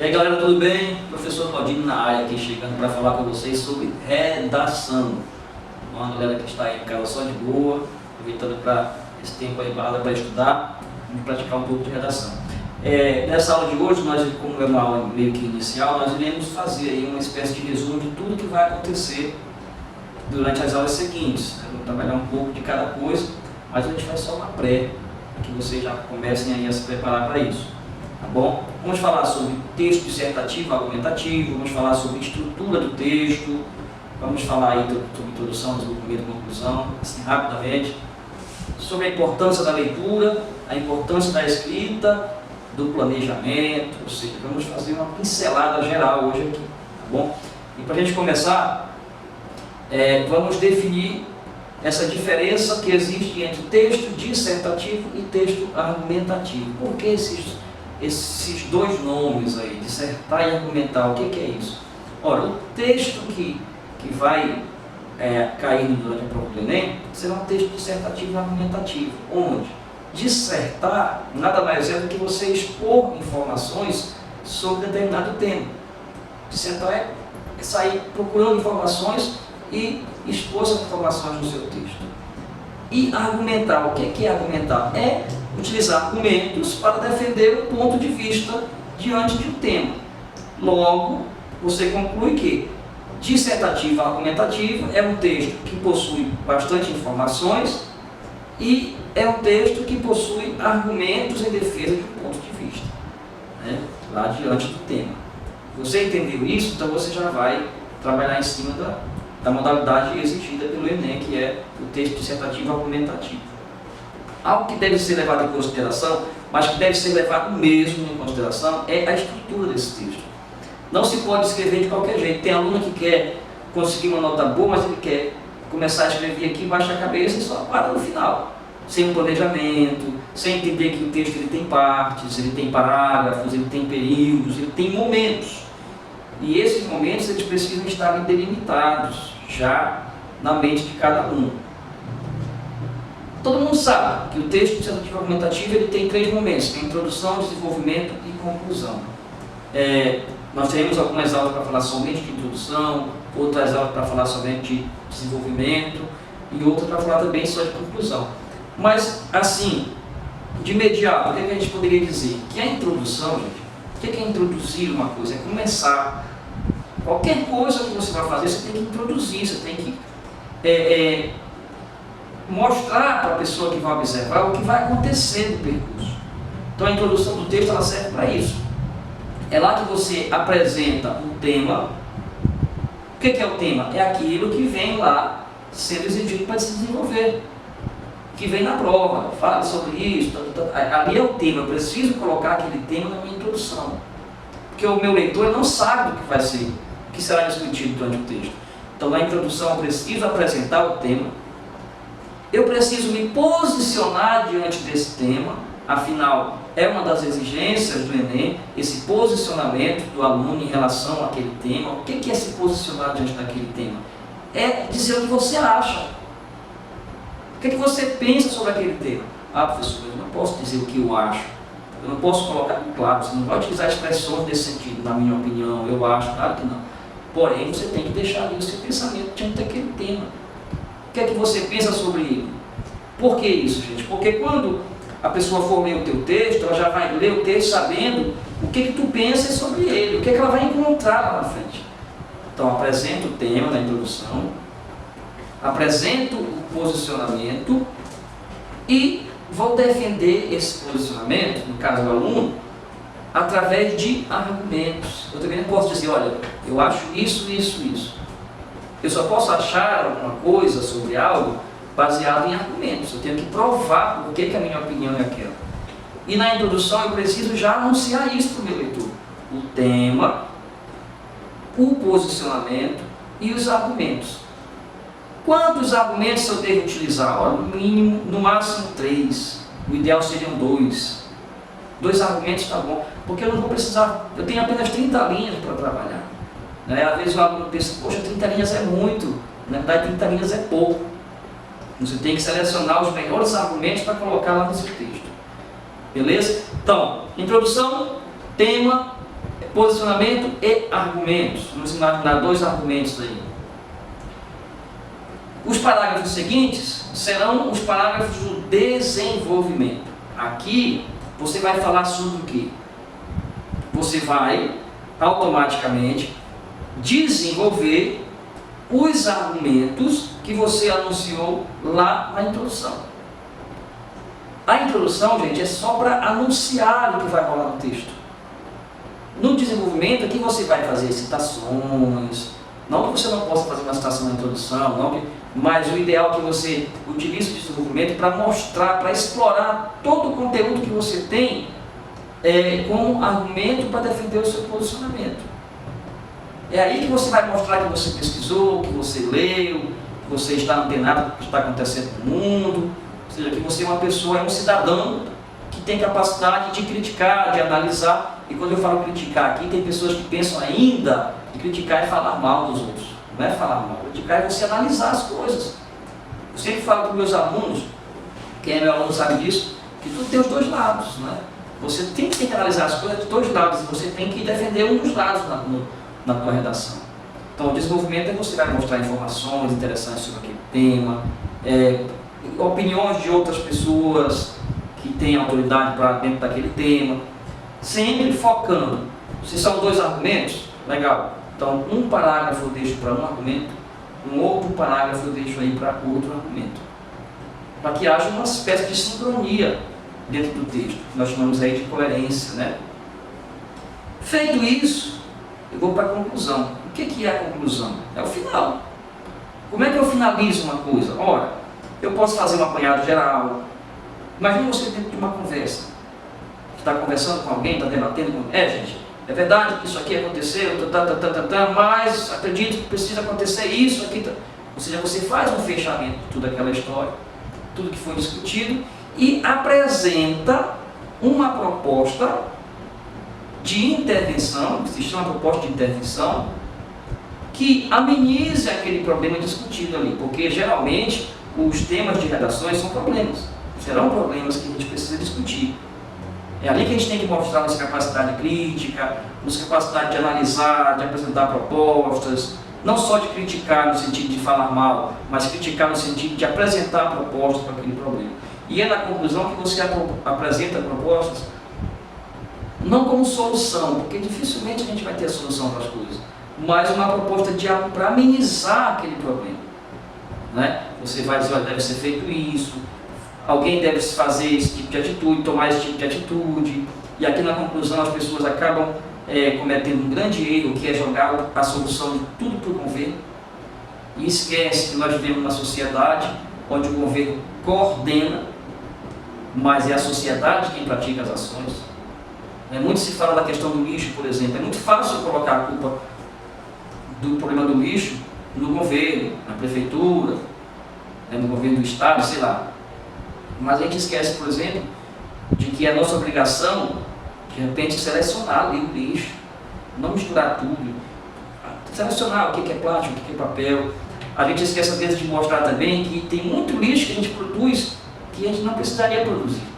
E aí galera, tudo bem? Professor Claudinho na área aqui, chegando para falar com vocês sobre redação. Uma galera que está aí em casa só de boa, aproveitando para esse tempo aí para estudar e praticar um pouco de redação. Nessa aula de hoje, nós, como é uma aula meio que inicial, nós iremos fazer aí uma espécie de resumo de tudo que vai acontecer durante as aulas seguintes. Vamos trabalhar um pouco de cada coisa, mas a gente faz só uma pré, para que vocês já comecem aí a se preparar para isso. Tá bom? Vamos falar sobre texto dissertativo, argumentativo, vamos falar sobre estrutura do texto, vamos falar aí sobre introdução, desenvolvimento e conclusão, assim rapidamente, sobre a importância da leitura, a importância da escrita, do planejamento, ou seja, vamos fazer uma pincelada geral hoje aqui, tá bom? E para a gente começar, vamos definir essa diferença que existe entre texto dissertativo e texto argumentativo. Por que esses dois nomes aí, dissertar e argumentar, o que é isso? Ora, o texto que vai cair durante a prova do Enem será um texto dissertativo e argumentativo, onde dissertar nada mais é do que você expor informações sobre determinado tema. Dissertar é sair procurando informações e expor essas informações no seu texto. E argumentar, o que é argumentar? É utilizar argumentos para defender um ponto de vista diante de um tema. Logo, você conclui que dissertativo argumentativo é um texto que possui bastante informações e é um texto que possui argumentos em defesa de um ponto de vista, né, lá diante do tema. Você entendeu isso? Então você já vai trabalhar em cima da modalidade exigida pelo Enem, que é o texto dissertativo argumentativo. Algo que deve ser levado em consideração, mas que deve ser levado mesmo em consideração, é a estrutura desse texto. Não se pode escrever de qualquer jeito. Tem aluno que quer conseguir uma nota boa, mas ele quer começar a escrever aqui, baixa a cabeça e só para no final. Sem um planejamento, sem entender que o texto ele tem partes, ele tem parágrafos, ele tem períodos, ele tem momentos. E esses momentos eles precisam estar delimitados já na mente de cada aluno. Todo mundo sabe que o texto dissertativo argumentativo ele tem 3 momentos: tem introdução, desenvolvimento e conclusão. Nós teremos algumas aulas para falar somente de introdução, outras aulas para falar somente de desenvolvimento e outras para falar também só de conclusão. Mas, assim, de imediato, o que a gente poderia dizer? Que a introdução, gente, o que é introduzir uma coisa? É começar. Qualquer coisa que você vai fazer, você tem que introduzir, você tem que mostrar para a pessoa que vai observar o que vai acontecer no percurso. Então a introdução do texto ela serve para isso. É lá que você apresenta o tema. O que é o tema? É aquilo que vem lá sendo exigido para se desenvolver, que vem na prova, fala sobre isso, ali é o tema. Eu preciso colocar aquele tema na minha introdução, porque o meu leitor não sabe do que vai ser, o que será discutido durante o texto. Então na introdução eu preciso apresentar o tema, eu preciso me posicionar diante desse tema, afinal é uma das exigências do Enem, esse posicionamento do aluno em relação àquele tema. O que é se posicionar diante daquele tema? É dizer o que você acha. O que você pensa sobre aquele tema? Ah, professor, eu não posso dizer o que eu acho. Eu não posso colocar, claro, você não vai utilizar expressões desse sentido, na minha opinião, eu acho, claro que não. Porém, você tem que deixar ali o seu pensamento diante daquele tema. O que é que você pensa sobre ele? Por que isso, gente? Porque quando a pessoa for ler o teu texto, ela já vai ler o texto sabendo o que tu pensas sobre ele, o que ela vai encontrar lá na frente. Então, apresento o tema na introdução, apresento o posicionamento e vou defender esse posicionamento, no caso do aluno, através de argumentos. Eu também não posso dizer, olha, eu acho isso, isso, isso. Eu só posso achar alguma coisa sobre algo baseado em argumentos. Eu tenho que provar por que a minha opinião é aquela. E na introdução eu preciso já anunciar isso para o meu leitor. O tema, o posicionamento e os argumentos. Quantos argumentos eu devo utilizar? Ora, no mínimo, no máximo 3. O ideal seriam 2. 2 argumentos está bom, porque eu não vou precisar, eu tenho apenas 30 linhas para trabalhar. Às vezes o aluno pensa, poxa, 30 linhas é muito. Na verdade, 30 linhas é pouco. Você tem que selecionar os melhores argumentos para colocar lá no seu texto. Beleza? Então, introdução, tema, posicionamento e argumentos. Vamos imaginar 2 argumentos aí. Os parágrafos seguintes serão os parágrafos do desenvolvimento. Aqui você vai falar sobre o quê? Você vai automaticamente desenvolver os argumentos que você anunciou lá na introdução. A introdução, gente, é só para anunciar o que vai rolar no texto. No desenvolvimento, aqui você vai fazer citações, não que você não possa fazer uma citação na introdução, mas o ideal é que você utilize o desenvolvimento para mostrar, para explorar todo o conteúdo que você tem como argumento para defender o seu posicionamento. É aí que você vai mostrar que você pesquisou, que você leu, que você está antenado com o que está acontecendo no mundo, ou seja, que você é uma pessoa, é um cidadão que tem capacidade de criticar, de analisar. E quando eu falo criticar aqui, tem pessoas que pensam ainda que criticar é falar mal dos outros. Não é falar mal, criticar é você analisar as coisas. Eu sempre falo para os meus alunos, quem é meu aluno sabe disso, que tudo tem os 2 lados, né? Você tem que analisar as coisas dos 2 lados, e você tem que defender um dos lados na tua redação. Então, o desenvolvimento é você vai mostrar informações interessantes sobre aquele tema, opiniões de outras pessoas que têm autoridade para dentro daquele tema, sempre focando. Se são 2 argumentos, legal. Então, um parágrafo eu deixo para um argumento, um outro parágrafo eu deixo aí para outro argumento, para que haja uma espécie de sincronia dentro do texto, que nós chamamos aí de coerência, né? Feito isso, eu vou para a conclusão. O que é a conclusão? É o final. Como é que eu finalizo uma coisa? Ora, eu posso fazer um apanhado geral. Imagina você dentro de uma conversa. Está conversando com alguém, está debatendo com... gente, é verdade que isso aqui aconteceu, mas acredito que precisa acontecer isso aqui. Ou seja, você faz um fechamento de toda aquela história, tudo que foi discutido, e apresenta uma proposta de intervenção, que se chama proposta de intervenção, que amenize aquele problema discutido ali, porque geralmente os temas de redações são problemas, serão problemas que a gente precisa discutir. É ali que a gente tem que mostrar nossa capacidade crítica, nossa capacidade de analisar, de apresentar propostas, não só de criticar no sentido de falar mal, mas criticar no sentido de apresentar propostas para aquele problema. E é na conclusão que você apresenta propostas não como solução, porque dificilmente a gente vai ter a solução para as coisas, mas uma proposta para amenizar aquele problema, né? Você vai dizer, olha, deve ser feito isso, alguém deve fazer esse tipo de atitude, tomar esse tipo de atitude, e aqui na conclusão as pessoas acabam cometendo um grande erro, que é jogar a solução de tudo para o governo, e esquece que nós vivemos numa sociedade onde o governo coordena, mas é a sociedade quem pratica as ações. Muito se fala da questão do lixo, por exemplo. É muito fácil colocar a culpa do problema do lixo no governo, na prefeitura, no governo do estado, sei lá. Mas a gente esquece, por exemplo, de que é nossa obrigação, de repente, selecionar ali o lixo, não misturar tudo, selecionar o que é plástico, o que é papel. A gente esquece às vezes de mostrar também que tem muito lixo que a gente produz que a gente não precisaria produzir.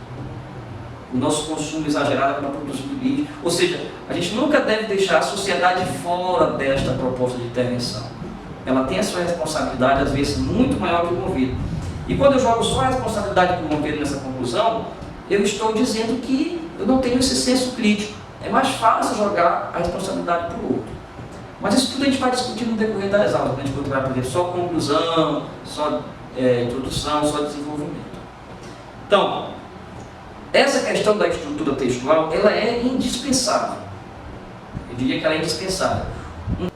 O nosso consumo exagerado para produzir lixo. Ou seja, a gente nunca deve deixar a sociedade fora desta proposta de intervenção. Ela tem a sua responsabilidade, às vezes, muito maior que o governo. E quando eu jogo só a responsabilidade do governo nessa conclusão, eu estou dizendo que eu não tenho esse senso crítico. É mais fácil jogar a responsabilidade para o outro. Mas isso tudo a gente vai discutir no decorrer das aulas. A gente vai aprender só conclusão, só introdução, só desenvolvimento. Então, essa questão da estrutura textual, ela é indispensável. Eu diria que ela é indispensável.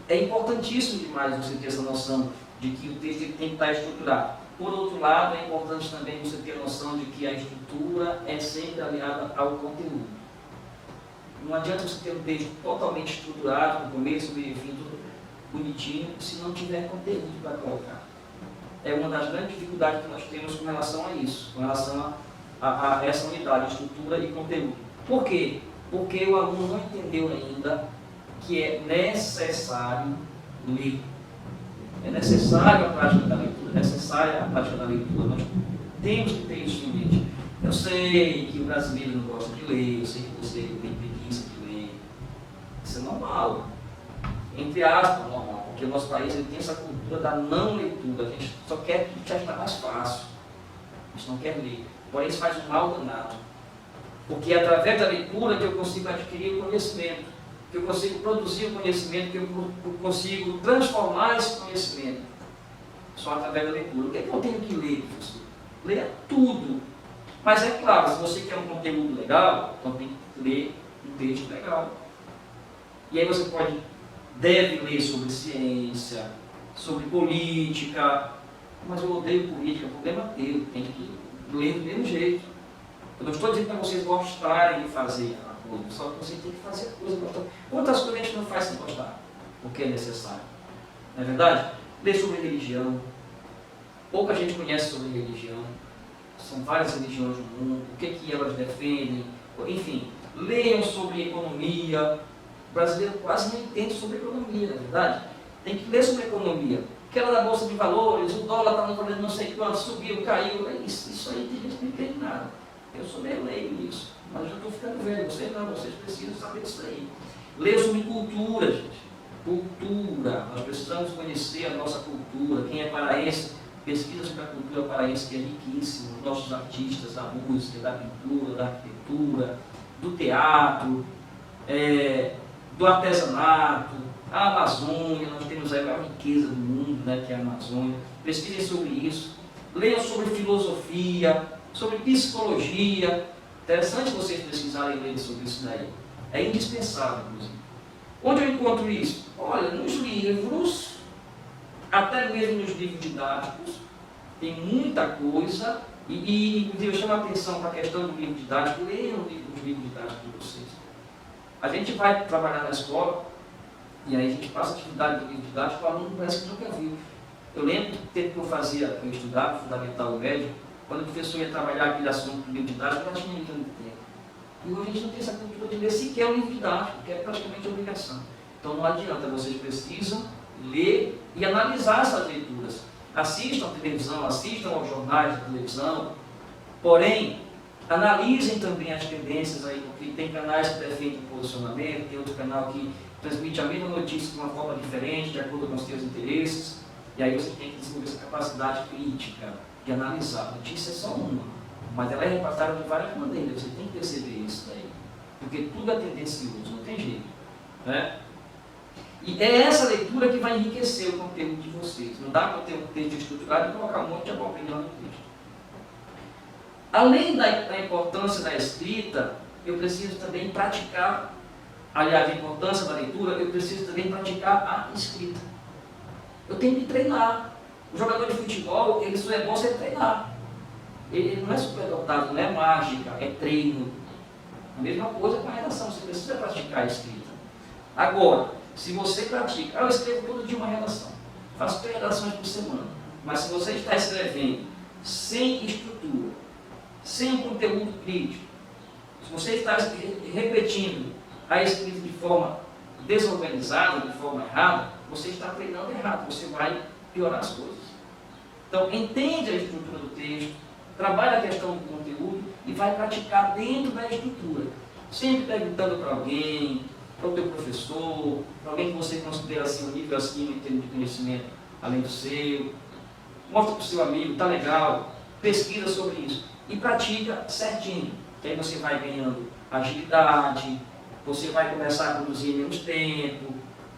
É importantíssimo demais você ter essa noção de que o texto tem que estar estruturado. Por outro lado, é importante também você ter a noção de que a estrutura é sempre aliada ao conteúdo. Não adianta você ter um texto totalmente estruturado, com começo, meio e fim, tudo bonitinho, se não tiver conteúdo para colocar. É uma das grandes dificuldades que nós temos com relação a isso, com relação a essa unidade, estrutura e conteúdo. Por quê? Porque o aluno não entendeu ainda que é necessário ler. É necessário a prática da leitura, é necessária a prática da leitura. Nós temos que ter isso em mente. Eu sei que o brasileiro não gosta de ler, eu sei que você tem preguiça de ler, Isso é normal. Entre aspas, normal. Porque o nosso país ele tem essa cultura da não leitura. A gente só quer que está mais fácil. A gente não quer ler. Porém, isso faz um mal danado. Porque é através da leitura que eu consigo adquirir o conhecimento, que eu consigo produzir o conhecimento, que eu consigo transformar esse conhecimento. Só através da leitura. O que é que eu tenho que ler, professor? Ler tudo. Mas é claro, se você quer um conteúdo legal, então tem que ler um texto legal. E aí você deve ler sobre ciência, sobre política. Mas eu odeio política, o problema é teu, tem que ler do mesmo jeito. Eu não estou dizendo para vocês gostarem de fazer a coisa, só que você tem que fazer a coisa. Quantas coisas a gente não faz sem gostar? Porque é necessário. Não é verdade? Ler sobre religião. Pouca gente conhece sobre religião. São várias religiões no mundo, o que elas defendem. Enfim, leiam sobre economia. O brasileiro quase não entende sobre economia, não é verdade? Tem que ler sobre economia. Aquela da Bolsa de Valores, o dólar está no valor não sei quanto, subiu, caiu. Isso aí tem gente que não entende nada. Eu sou meio leigo nisso, mas eu já estou ficando velho. Vocês não, vocês precisam saber disso aí. Leia sobre cultura, gente. Cultura. Nós precisamos conhecer a nossa cultura. Quem é paraense, pesquisa sobre a cultura paraense, que é riquíssima. Os nossos artistas, da música, da pintura, da arquitetura, do teatro, do artesanato, a Amazônia. Nós temos aí a maior riqueza do mundo, né, que é a Amazônia. Pesquisem sobre isso. Leiam sobre filosofia, sobre psicologia. Interessante vocês pesquisarem e lerem sobre isso daí. É indispensável, inclusive. Onde eu encontro isso? Olha, nos livros, até mesmo nos livros didáticos, tem muita coisa, e inclusive eu chamo a atenção para a questão do livro didático. Leiam os livros didáticos de vocês. A gente vai trabalhar na escola, e aí a gente passa a atividade do livro didático, o aluno parece que nunca viu. Eu lembro do tempo que eu estudava, fundamental médio, quando o professor ia trabalhar aquele assunto do livro didático, eu não tinha lido muito tempo. E hoje a gente não tem essa cultura de ler sequer o livro didático, que é praticamente obrigação. Então não adianta, vocês precisam ler e analisar essas leituras. Assistam à televisão, assistam aos jornais de televisão, porém, analisem também as tendências aí, porque tem canais que defendem posicionamento, tem outro canal que transmite a mesma notícia de uma forma diferente, de acordo com os seus interesses, e aí você tem que desenvolver essa capacidade crítica de analisar. A notícia é só uma, mas ela é repassada de várias maneiras, você tem que perceber isso daí, porque tudo é tendencioso, não tem jeito, né? E é essa leitura que vai enriquecer o conteúdo de vocês. Não dá para ter um texto estruturado e colocar um monte de abobrinha lá no texto. Além da importância da escrita, eu preciso também praticar, aliás, a importância da leitura, eu preciso também praticar a escrita. Eu tenho que treinar. O jogador de futebol, ele só é bom se ele treinar. Ele não é superdotado, não é mágica, é treino. A mesma coisa com a redação, você precisa praticar a escrita. Agora, se você pratica, eu escrevo todo dia uma redação, faço 3 redações por semana, mas se você está escrevendo sem estrutura, sem conteúdo crítico, se você está repetindo a escrita de forma desorganizada, de forma errada, você está treinando errado, você vai piorar as coisas. Então, entende a estrutura do texto, trabalha a questão do conteúdo e vai praticar dentro da estrutura, sempre perguntando para alguém, para o teu professor, para alguém que você considera assim, um nível acima em termos de conhecimento, além do seu. Mostra para o seu amigo, está legal, pesquisa sobre isso e pratica certinho. Que aí você vai ganhando agilidade, você vai começar a produzir em menos tempo,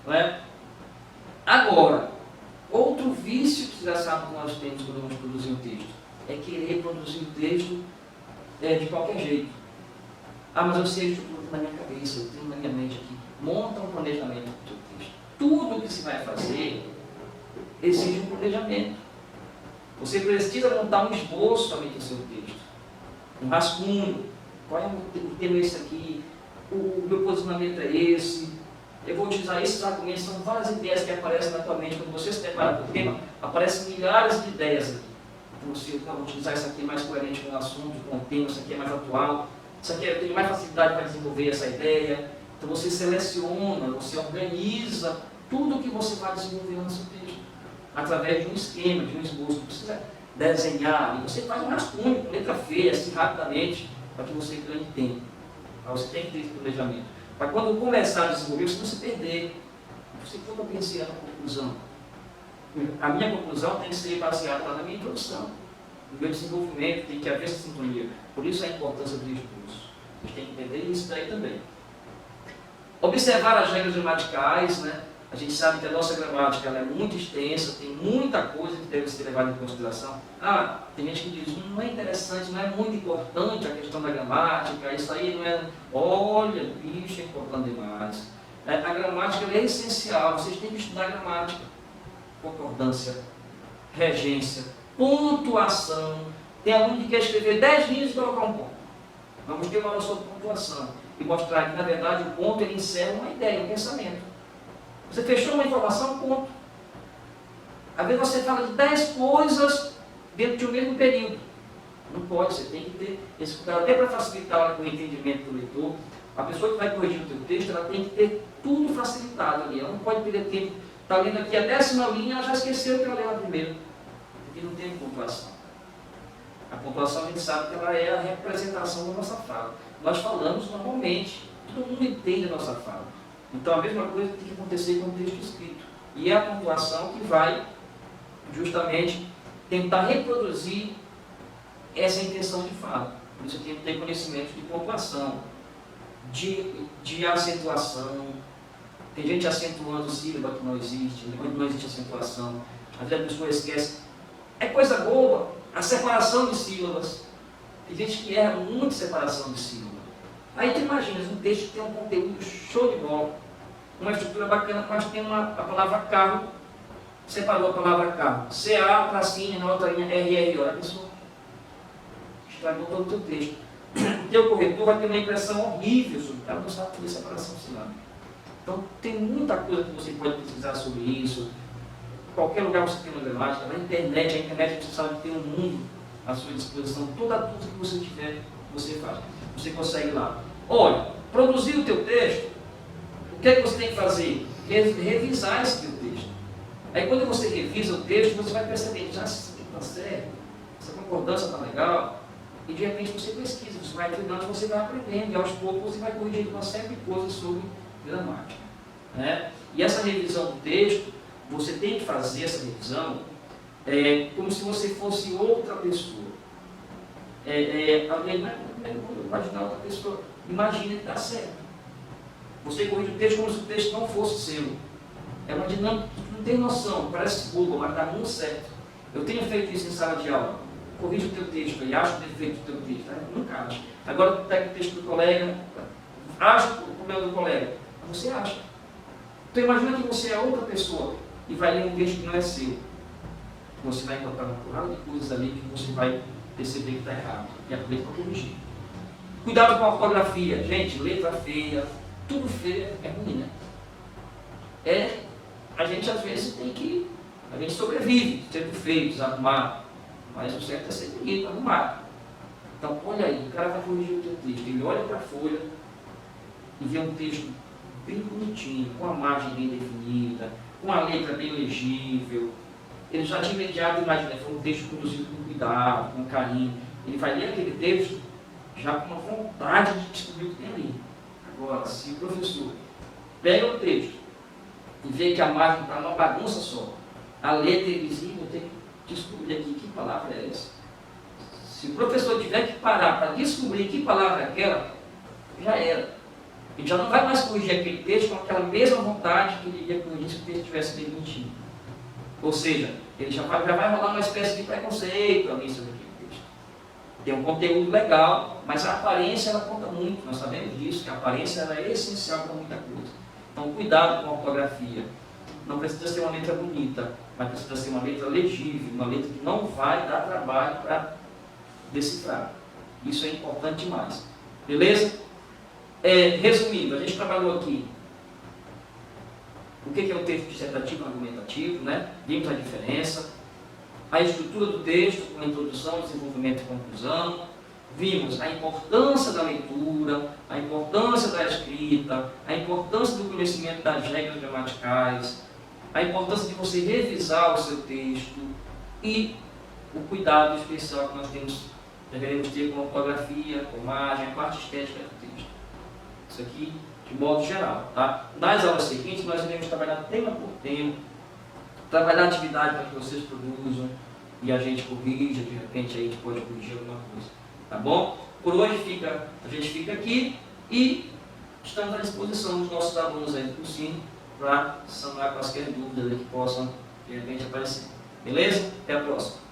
não é? Agora, outro vício que já sabe que nós temos quando vamos produzir um texto é querer produzir um texto de qualquer jeito. Ah, mas eu sei tudo na minha cabeça, eu tenho na minha mente aqui. Monta um planejamento do seu texto. Tudo que se vai fazer exige um planejamento. Você precisa montar um esboço somente do seu texto. Um rascunho. Qual é o tema esse aqui? O meu posicionamento é esse. Eu vou utilizar esses argumentos, são várias ideias que aparecem na tua mente. Quando você se depara com o tema, aparecem milhares de ideias aqui. Então você vou utilizar isso aqui mais coerente com o assunto, com o tema, isso aqui é mais atual. Isso aqui eu tenho mais facilidade para desenvolver essa ideia. Então você seleciona, você organiza tudo o que você vai desenvolver no seu texto. Através de um esquema, de um esboço. Não precisa desenhar. E você faz um rascunho, com letra feia, assim rapidamente, para que você ganhe tempo. Então você tem que ter esse planejamento. para quando começar a desenvolver, você não se perder. Você for pensar na conclusão. A minha conclusão tem que ser baseada lá na minha introdução. No meu desenvolvimento tem que haver essa sintonia. Por isso a importância do discurso. A gente tem que entender isso daí também. Observar as regras gramaticais, né? A gente sabe que a nossa gramática ela é muito extensa, tem muita coisa que deve ser levada em consideração. Tem gente que diz, não é interessante, não é muito importante a questão da gramática, isso aí não é... Olha, bicho, é importante demais. A gramática é essencial, vocês têm que estudar a gramática. Concordância, regência, pontuação. Tem aluno que quer escrever 10 linhas e colocar um ponto. Vamos ter uma noção de pontuação e mostrar que, na verdade, o ponto ele encerra uma ideia, um pensamento. Você fechou uma informação, ponto. Às vezes você fala de 10 coisas dentro de um mesmo período. Não pode, você tem que ter esse cuidado, até para facilitar o entendimento do leitor. A pessoa que vai corrigir o teu texto, ela tem que ter tudo facilitado ali. Ela não pode perder tempo. Está lendo aqui a 10ª linha, ela já esqueceu que ela leu a primeira. Porque não tem pontuação. A pontuação a gente sabe que ela é a representação da nossa fala. Nós falamos normalmente, todo mundo entende a nossa fala. Então a mesma coisa tem que acontecer com o texto escrito. E é a pontuação que vai justamente tentar reproduzir essa intenção de fala. Por isso eu tenho que ter conhecimento de pontuação, de acentuação. Tem gente acentuando sílaba que não existe, quando não existe acentuação. Às vezes a pessoa esquece. É coisa boa a separação de sílabas. Tem gente que erra muito separação de sílaba. Aí tu imaginas um texto que tem um conteúdo show de bola, uma estrutura bacana, mas tem a palavra carro, separou a palavra carro. CA, tracinho, na outra linha, RR. Olha a pessoa estragou todo o teu texto. O teu corretor vai ter uma impressão horrível sobre o cara, não sabe fazer separação silábica. Então, tem muita coisa que você pode pesquisar sobre isso. Qualquer lugar você tem uma gramática, na internet, a internet você sabe que tem um mundo à sua disposição. Toda dúvida que você tiver, você faz. Você consegue lá. Olha, produzir o teu texto, o que é que você tem que fazer? Revisar esse teu texto. Aí quando você revisa o texto, você vai perceber, já se está certo, essa concordância está legal, e de repente você pesquisa, você vai treinando, você vai aprendendo, e aos poucos você vai corrigindo uma série de coisas sobre gramática. Né? E essa revisão do texto, você tem que fazer essa revisão como se você fosse outra pessoa. Alguém vai imaginar outra pessoa. Imagina que está certo. Você corrige o texto como se o texto não fosse seu. É uma dinâmica que não tem noção, parece boba, mas está muito certo. Eu tenho feito isso em sala de aula. Corrige o teu texto e acha o defeito do teu texto. Nunca acha. Agora pega o texto do colega, acha o problema do colega. Você acha. Então imagina que você é outra pessoa e vai ler um texto que não é seu. Você vai encontrar uma porrada de coisas ali que você vai perceber que está errado. E aproveita para corrigir. Cuidado com a ortografia. Gente, letra feia, tudo feio é ruim, né? A gente às vezes tem que... A gente sobrevive, sendo feio, desarrumado. Mas o certo é ser bonito, arrumado. Então, olha aí, o cara vai corrigir o teu texto. Ele olha para a folha e vê um texto bem bonitinho, com a margem bem definida, com a letra bem legível. Ele já de imediato imagina, foi um texto produzido com cuidado, com carinho. Ele vai ler aquele texto já com uma vontade de descobrir o que tem ali. Agora, se o professor pega o texto e vê que a margem está uma bagunça só, a letra ele diz, eu tenho que descobrir aqui que palavra é essa. Se o professor tiver que parar para descobrir que palavra é aquela, já era. Ele já não vai mais corrigir aquele texto com aquela mesma vontade que ele ia corrigir se o texto tivesse bem bonitinho. Ou seja, ele já vai rolar uma espécie de preconceito ali sobre aquele texto. Tem um conteúdo legal, mas a aparência ela conta muito. Nós sabemos disso, que a aparência ela é essencial para muita coisa. Então, cuidado com a ortografia. Não precisa ser uma letra bonita, mas precisa ser uma letra legível, uma letra que não vai dar trabalho para decifrar. Isso é importante demais. Beleza? Resumindo, a gente trabalhou aqui o que é o texto dissertativo e argumentativo, né? Vimos a diferença, a estrutura do texto, com a introdução, desenvolvimento e conclusão. Vimos a importância da leitura, a importância da escrita, a importância do conhecimento das regras gramaticais, a importância de você revisar o seu texto e o cuidado especial que nós devemos ter com a ortografia, com a margem, a parte estética do texto. Isso aqui de modo geral. Tá? Nas aulas seguintes, nós iremos trabalhar tema por tema, trabalhar a atividade para que vocês produzam e a gente corrija, de repente a gente pode corrigir alguma coisa. Tá bom? Por hoje a gente fica aqui e estamos à disposição dos nossos alunos aí do cursinho para sanar quaisquer dúvidas que possam de repente aparecer. Beleza? Até a próxima.